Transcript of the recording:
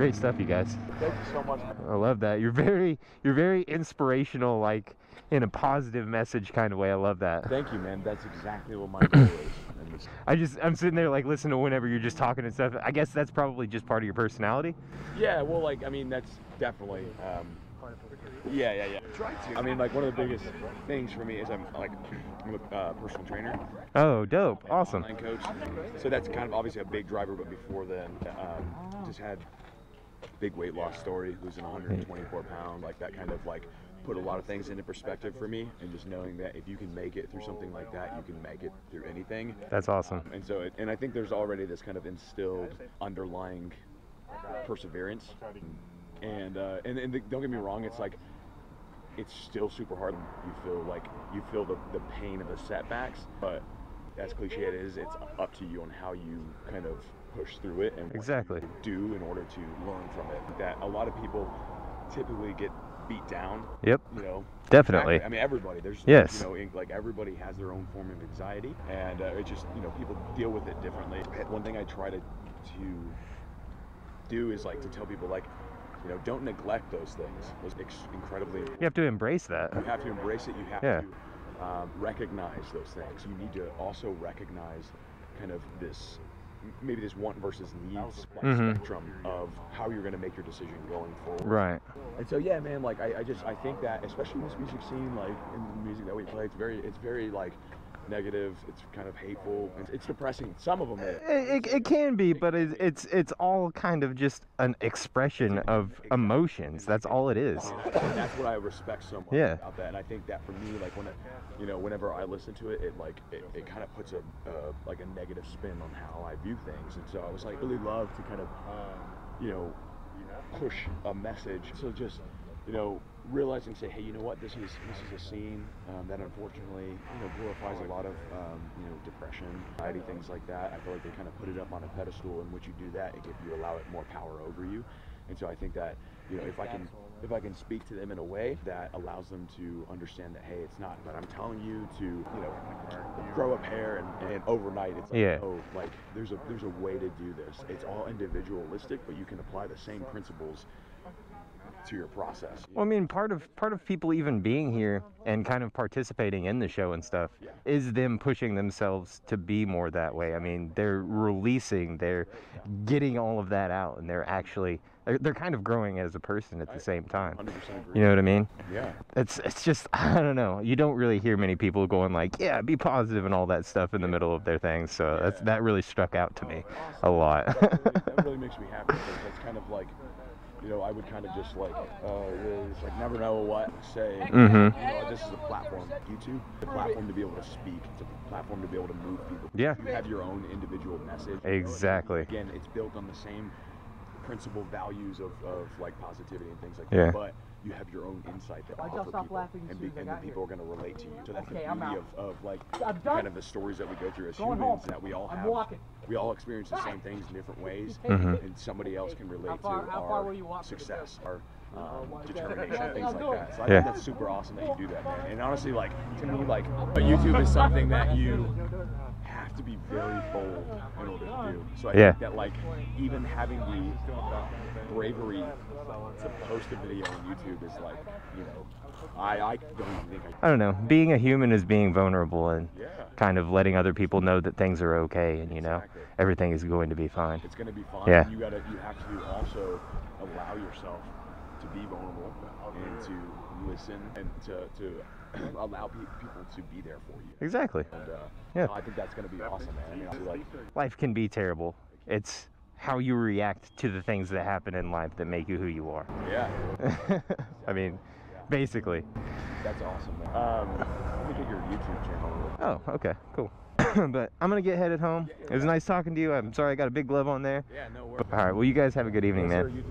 Great stuff, you guys. Thank you so much. I love that. You're very inspirational, like in a positive message kind of way. I love that. Thank you, man. That's exactly what my goal is. I'm sitting there like listening to whenever you're just talking and stuff. I guess that's probably just part of your personality. Yeah, well, like, I mean, that's definitely, yeah. Try to. I mean, like, one of the biggest things for me is I'm a personal trainer. Oh, dope. Awesome. Online coach. So that's kind of obviously a big driver, but before then, just had big weight loss story, losing 124 pounds, like that kind of like put a lot of things into perspective for me, and just knowing that if you can make it through something like that, you can make it through anything. That's awesome. And so, and I think there's already this kind of instilled underlying perseverance. And don't get me wrong, it's like, it's still super hard. You feel the pain of the setbacks, but as cliche it is, it's up to you on how you kind of push through it and exactly what you do in order to learn from it. That a lot of people typically get beat down. Yep. You know. Definitely. I mean, everybody. Yes. You know, like everybody has their own form of anxiety, and it just, you know, people deal with it differently. One thing I try to do is like to tell people, like, you know, don't neglect those things. Those incredibly. You have to embrace that. You have to embrace it. You have to recognize those things. You need to also recognize kind of this, maybe this want versus needs spectrum of how you're going to make your decision going forward. Right. And so, yeah, man, like I think that, especially in this music scene, like in the music that we play, it's very like negative. It's kind of hateful. It's depressing. Some of them. It can be, but it's all kind of just an expression of emotions. That's all it is. And that's what I respect so much about that. And I think that for me, like whenever I listen to it, it kind of puts a negative spin on how I view things. And so I was like really love to kind of push a message. So just realizing, say, hey, you know what, this is a scene that unfortunately glorifies a lot of depression, anxiety, things like that. I feel like they kind of put it up on a pedestal, and once you do that, you allow it more power over you. And so I think that if I can speak to them in a way that allows them to understand that, hey, it's not that I'm telling you to grow up hair and overnight. It's like, like there's a way to do this. It's all individualistic, but you can apply the same principles to your process. Well, I mean, part of people even being here and kind of participating in the show and stuff is them pushing themselves to be more that way. I mean, they're getting all of that out, and they're kind of growing as a person at the same time. 100% agree. You know what I mean? Yeah. It's just, I don't know. You don't really hear many people going like, yeah, be positive and all that stuff in the middle of their things. So that really struck out to me a lot. that really makes me happy, because that's kind of like, I would kind of just like, it's like never know what to say. This is a platform, YouTube, a platform to be able to speak. It's a platform to be able to move people. Yeah. You have your own individual message. Exactly. Again, it's built on the same principal values of like positivity and things like that. But you have your own insight that offer people, and people are going to relate to you. So that's the beauty of like kind of the stories that we go through as humans, that we all have. We all experience the same things in different ways, and somebody else can relate to our success, our determination, things like that. So I think that's super awesome that you do that, man. And honestly, like, to me, like, YouTube is something that you have to be very bold in order to do. So I think that, like, even having the bravery to post a video on YouTube is like, I don't even think I don't know. Being a human is being vulnerable and kind of letting other people know that things are okay, and everything is going to be fine. It's going to be fine. Yeah. You have to also allow yourself to be vulnerable and to listen and to allow people to be there for you. Exactly. And I think that's going to be awesome, man. I mean, like, life can be terrible. It's how you react to the things that happen in life that make you who you are. Yeah. I mean, basically. That's awesome, man. Let me get your YouTube channel. Oh, okay, cool. But I'm gonna get headed home. It was nice talking to you. I'm sorry I got a big glove on there. Yeah, no worries. All right, well, you guys have a good evening, man.